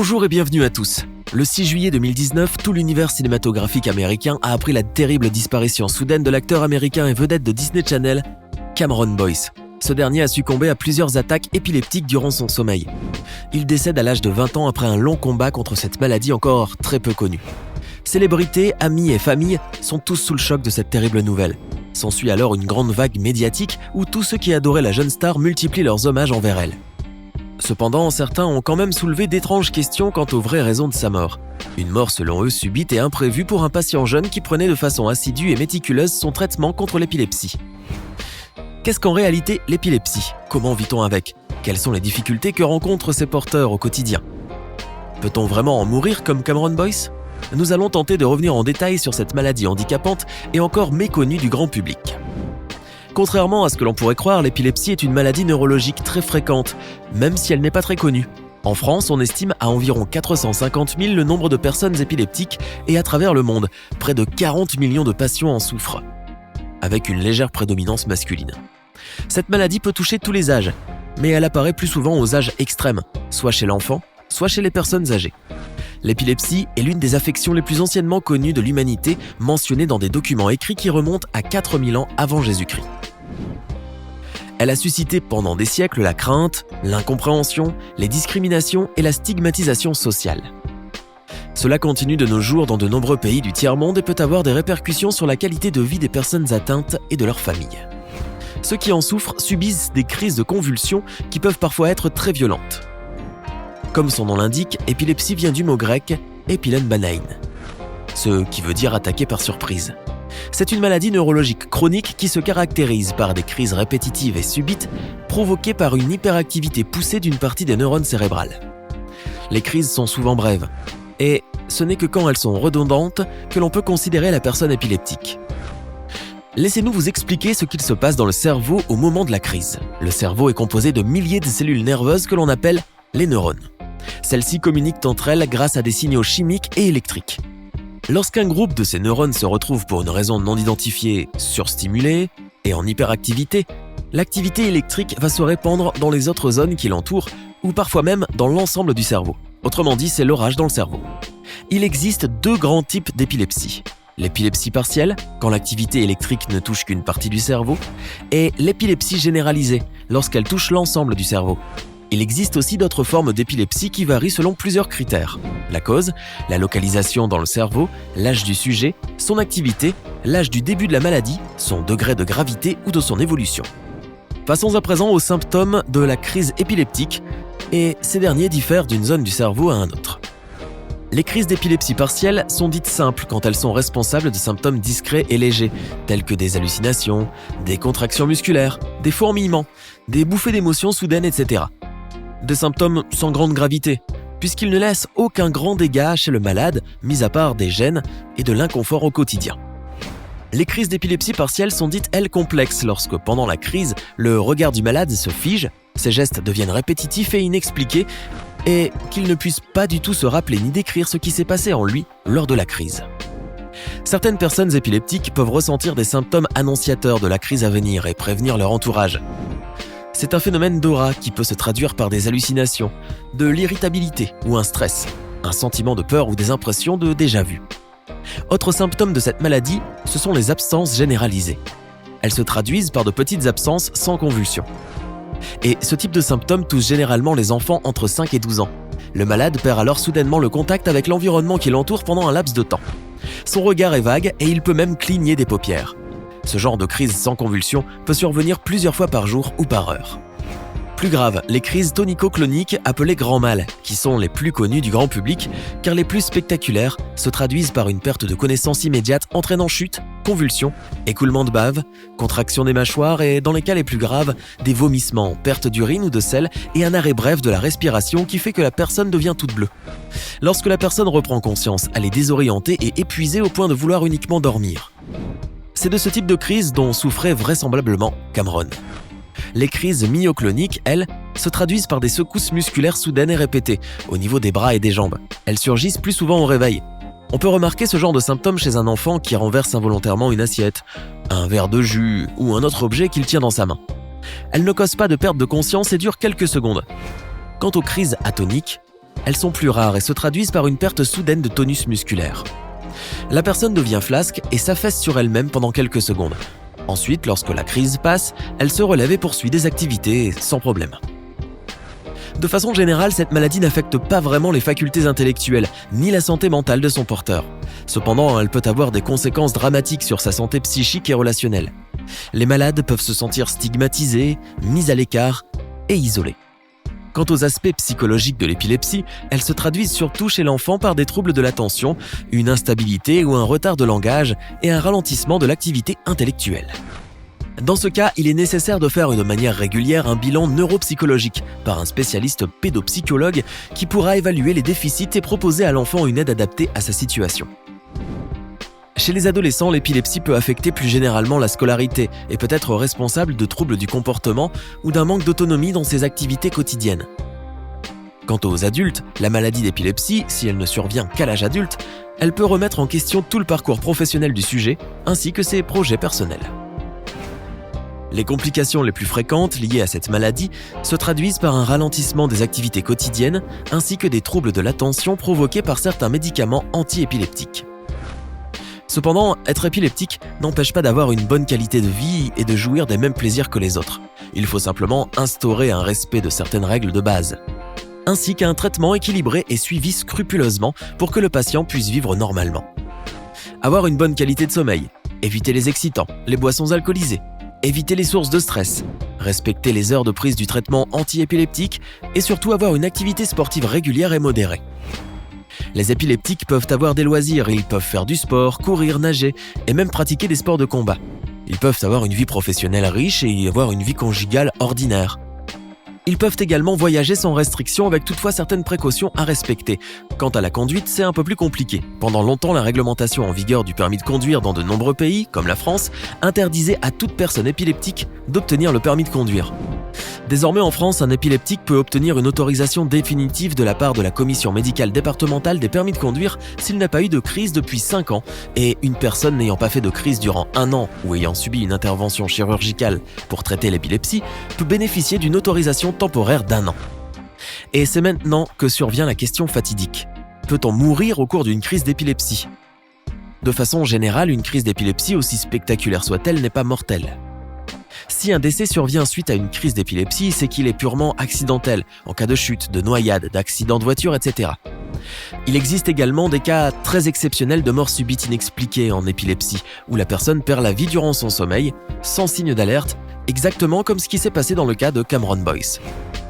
Bonjour et bienvenue à tous. Le 6 juillet 2019, tout l'univers cinématographique américain a appris la terrible disparition soudaine de l'acteur américain et vedette de Disney Channel, Cameron Boyce. Ce dernier a succombé à plusieurs attaques épileptiques durant son sommeil. Il décède à l'âge de 20 ans après un long combat contre cette maladie encore très peu connue. Célébrités, amis et familles sont tous sous le choc de cette terrible nouvelle. S'ensuit alors une grande vague médiatique où tous ceux qui adoraient la jeune star multiplient leurs hommages envers elle. Cependant, certains ont quand même soulevé d'étranges questions quant aux vraies raisons de sa mort. Une mort selon eux subite et imprévue pour un patient jeune qui prenait de façon assidue et méticuleuse son traitement contre l'épilepsie. Qu'est-ce qu'en réalité l'épilepsie ? Comment vit-on avec ? Quelles sont les difficultés que rencontrent ses porteurs au quotidien ? Peut-on vraiment en mourir comme Cameron Boyce ? Nous allons tenter de revenir en détail sur cette maladie handicapante et encore méconnue du grand public. Contrairement à ce que l'on pourrait croire, l'épilepsie est une maladie neurologique très fréquente, même si elle n'est pas très connue. En France, on estime à environ 450 000 le nombre de personnes épileptiques et à travers le monde, près de 40 millions de patients en souffrent, avec une légère prédominance masculine. Cette maladie peut toucher tous les âges, mais elle apparaît plus souvent aux âges extrêmes, soit chez l'enfant, soit chez les personnes âgées. L'épilepsie est l'une des affections les plus anciennement connues de l'humanité, mentionnée dans des documents écrits qui remontent à 4000 ans avant Jésus-Christ. Elle a suscité pendant des siècles la crainte, l'incompréhension, les discriminations et la stigmatisation sociale. Cela continue de nos jours dans de nombreux pays du tiers-monde et peut avoir des répercussions sur la qualité de vie des personnes atteintes et de leurs familles. Ceux qui en souffrent subissent des crises de convulsions qui peuvent parfois être très violentes. Comme son nom l'indique, épilepsie vient du mot grec « epilenbanain », ce qui veut dire attaquer par surprise. C'est une maladie neurologique chronique qui se caractérise par des crises répétitives et subites provoquées par une hyperactivité poussée d'une partie des neurones cérébrales. Les crises sont souvent brèves, et ce n'est que quand elles sont redondantes que l'on peut considérer la personne épileptique. Laissez-nous vous expliquer ce qu'il se passe dans le cerveau au moment de la crise. Le cerveau est composé de milliers de cellules nerveuses que l'on appelle les neurones. Celles-ci communiquent entre elles grâce à des signaux chimiques et électriques. Lorsqu'un groupe de ces neurones se retrouve pour une raison non identifiée surstimulé et en hyperactivité, l'activité électrique va se répandre dans les autres zones qui l'entourent ou parfois même dans l'ensemble du cerveau. Autrement dit, c'est l'orage dans le cerveau. Il existe deux grands types d'épilepsie. L'épilepsie partielle, quand l'activité électrique ne touche qu'une partie du cerveau, et l'épilepsie généralisée, lorsqu'elle touche l'ensemble du cerveau. Il existe aussi d'autres formes d'épilepsie qui varient selon plusieurs critères. La cause, la localisation dans le cerveau, l'âge du sujet, son activité, l'âge du début de la maladie, son degré de gravité ou de son évolution. Passons à présent aux symptômes de la crise épileptique, et ces derniers diffèrent d'une zone du cerveau à un autre. Les crises d'épilepsie partielle sont dites simples quand elles sont responsables de symptômes discrets et légers, tels que des hallucinations, des contractions musculaires, des fourmillements, des bouffées d'émotions soudaines, etc. Des symptômes sans grande gravité, puisqu'ils ne laissent aucun grand dégât chez le malade, mis à part des gênes et de l'inconfort au quotidien. Les crises d'épilepsie partielle sont dites, elles, complexes, lorsque, pendant la crise, le regard du malade se fige, ses gestes deviennent répétitifs et inexpliqués, et qu'il ne puisse pas du tout se rappeler ni décrire ce qui s'est passé en lui lors de la crise. Certaines personnes épileptiques peuvent ressentir des symptômes annonciateurs de la crise à venir et prévenir leur entourage. C'est un phénomène d'aura qui peut se traduire par des hallucinations, de l'irritabilité ou un stress, un sentiment de peur ou des impressions de déjà-vu. Autres symptômes de cette maladie, ce sont les absences généralisées. Elles se traduisent par de petites absences sans convulsions. Et ce type de symptômes touche généralement les enfants entre 5 et 12 ans. Le malade perd alors soudainement le contact avec l'environnement qui l'entoure pendant un laps de temps. Son regard est vague et il peut même cligner des paupières. Ce genre de crise sans convulsion peut survenir plusieurs fois par jour ou par heure. Plus grave, les crises tonico-cloniques appelées grands mal, qui sont les plus connues du grand public, car les plus spectaculaires se traduisent par une perte de connaissance immédiate entraînant chute, convulsions, écoulement de bave, contraction des mâchoires et, dans les cas les plus graves, des vomissements, perte d'urine ou de sel et un arrêt bref de la respiration qui fait que la personne devient toute bleue. Lorsque la personne reprend conscience, elle est désorientée et épuisée au point de vouloir uniquement dormir. C'est de ce type de crise dont souffrait vraisemblablement Cameron. Les crises myocloniques, elles, se traduisent par des secousses musculaires soudaines et répétées, au niveau des bras et des jambes. Elles surgissent plus souvent au réveil. On peut remarquer ce genre de symptômes chez un enfant qui renverse involontairement une assiette, un verre de jus ou un autre objet qu'il tient dans sa main. Elles ne causent pas de perte de conscience et durent quelques secondes. Quant aux crises atoniques, Elles sont plus rares et se traduisent par une perte soudaine de tonus musculaire. La personne devient flasque et s'affaisse sur elle-même pendant quelques secondes. Ensuite, lorsque la crise passe, elle se relève et poursuit des activités sans problème. De façon générale, cette maladie n'affecte pas vraiment les facultés intellectuelles, ni la santé mentale de son porteur. Cependant, elle peut avoir des conséquences dramatiques sur sa santé psychique et relationnelle. Les malades peuvent se sentir stigmatisés, mis à l'écart et isolés. Quant aux aspects psychologiques de l'épilepsie, elles se traduisent surtout chez l'enfant par des troubles de l'attention, une instabilité ou un retard de langage et un ralentissement de l'activité intellectuelle. Dans ce cas, il est nécessaire de faire de manière régulière un bilan neuropsychologique par un spécialiste pédopsychologue qui pourra évaluer les déficits et proposer à l'enfant une aide adaptée à sa situation. Chez les adolescents, l'épilepsie peut affecter plus généralement la scolarité et peut être responsable de troubles du comportement ou d'un manque d'autonomie dans ses activités quotidiennes. Quant aux adultes, la maladie d'épilepsie, si elle ne survient qu'à l'âge adulte, elle peut remettre en question tout le parcours professionnel du sujet ainsi que ses projets personnels. Les complications les plus fréquentes liées à cette maladie se traduisent par un ralentissement des activités quotidiennes ainsi que des troubles de l'attention provoqués par certains médicaments anti-épileptiques. Cependant, être épileptique n'empêche pas d'avoir une bonne qualité de vie et de jouir des mêmes plaisirs que les autres. Il faut simplement instaurer un respect de certaines règles de base, ainsi qu'un traitement équilibré et suivi scrupuleusement pour que le patient puisse vivre normalement. Avoir une bonne qualité de sommeil, éviter les excitants, les boissons alcoolisées, éviter les sources de stress, respecter les heures de prise du traitement anti-épileptique et surtout avoir une activité sportive régulière et modérée. Les épileptiques peuvent avoir des loisirs, ils peuvent faire du sport, courir, nager et même pratiquer des sports de combat. Ils peuvent avoir une vie professionnelle riche et avoir une vie conjugale ordinaire. Ils peuvent également voyager sans restriction avec toutefois certaines précautions à respecter. Quant à la conduite, c'est un peu plus compliqué. Pendant longtemps, la réglementation en vigueur du permis de conduire dans de nombreux pays, comme la France, interdisait à toute personne épileptique d'obtenir le permis de conduire. Désormais en France, un épileptique peut obtenir une autorisation définitive de la part de la commission médicale départementale des permis de conduire s'il n'a pas eu de crise depuis 5 ans et une personne n'ayant pas fait de crise durant 1 an ou ayant subi une intervention chirurgicale pour traiter l'épilepsie peut bénéficier d'une autorisation temporaire d'1 an. Et c'est maintenant que survient la question fatidique. Peut-on mourir au cours d'une crise d'épilepsie ? De façon générale, une crise d'épilepsie, aussi spectaculaire soit-elle, n'est pas mortelle. Si un décès survient suite à une crise d'épilepsie, c'est qu'il est purement accidentel, en cas de chute, de noyade, d'accident de voiture, etc. Il existe également des cas très exceptionnels de mort subite inexpliquée en épilepsie, où la personne perd la vie durant son sommeil, sans signe d'alerte, exactement comme ce qui s'est passé dans le cas de Cameron Boyce.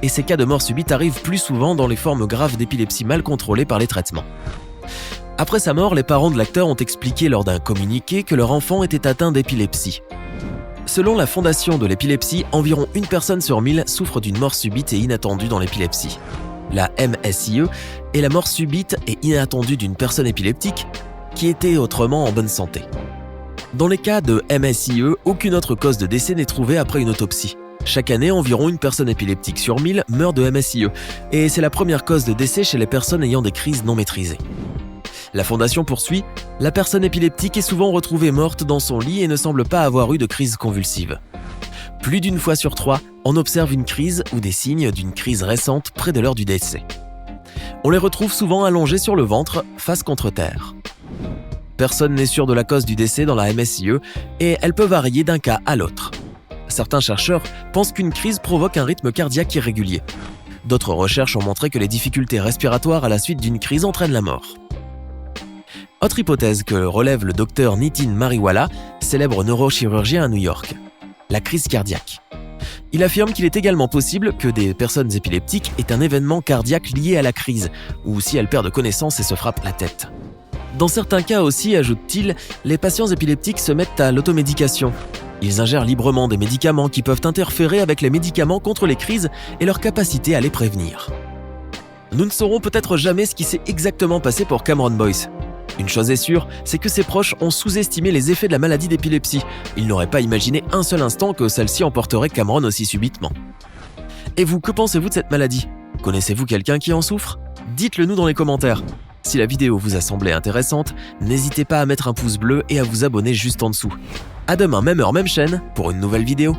Et ces cas de mort subite arrivent plus souvent dans les formes graves d'épilepsie mal contrôlées par les traitements. Après sa mort, les parents de l'acteur ont expliqué lors d'un communiqué que leur enfant était atteint d'épilepsie. Selon la Fondation de l'épilepsie, environ 1 personne sur 1000 souffre d'une mort subite et inattendue dans l'épilepsie. La MSIE est la mort subite et inattendue d'une personne épileptique qui était autrement en bonne santé. Dans les cas de MSIE, aucune autre cause de décès n'est trouvée après une autopsie. Chaque année, environ 1 personne épileptique sur 1000 meurt de MSIE et c'est la première cause de décès chez les personnes ayant des crises non maîtrisées. La Fondation poursuit, la personne épileptique est souvent retrouvée morte dans son lit et ne semble pas avoir eu de crise convulsive. Plus d'1 fois sur 3, on observe une crise ou des signes d'une crise récente près de l'heure du décès. On les retrouve souvent allongés sur le ventre, face contre terre. Personne n'est sûr de la cause du décès dans la MSIE et elle peut varier d'un cas à l'autre. Certains chercheurs pensent qu'une crise provoque un rythme cardiaque irrégulier. D'autres recherches ont montré que les difficultés respiratoires à la suite d'une crise entraînent la mort. Autre hypothèse que relève le docteur Nitin Mariwala, célèbre neurochirurgien à New York, la crise cardiaque. Il affirme qu'il est également possible que des personnes épileptiques aient un événement cardiaque lié à la crise, ou si elles perdent connaissance et se frappent la tête. Dans certains cas aussi, ajoute-t-il, les patients épileptiques se mettent à l'automédication. Ils ingèrent librement des médicaments qui peuvent interférer avec les médicaments contre les crises et leur capacité à les prévenir. Nous ne saurons peut-être jamais ce qui s'est exactement passé pour Cameron Boyce. Une chose est sûre, c'est que ses proches ont sous-estimé les effets de la maladie d'épilepsie. Ils n'auraient pas imaginé un seul instant que celle-ci emporterait Cameron aussi subitement. Et vous, que pensez-vous de cette maladie ? Connaissez-vous quelqu'un qui en souffre ? Dites-le nous dans les commentaires. Si la vidéo vous a semblé intéressante, n'hésitez pas à mettre un pouce bleu et à vous abonner juste en dessous. À demain, même heure, même chaîne, pour une nouvelle vidéo.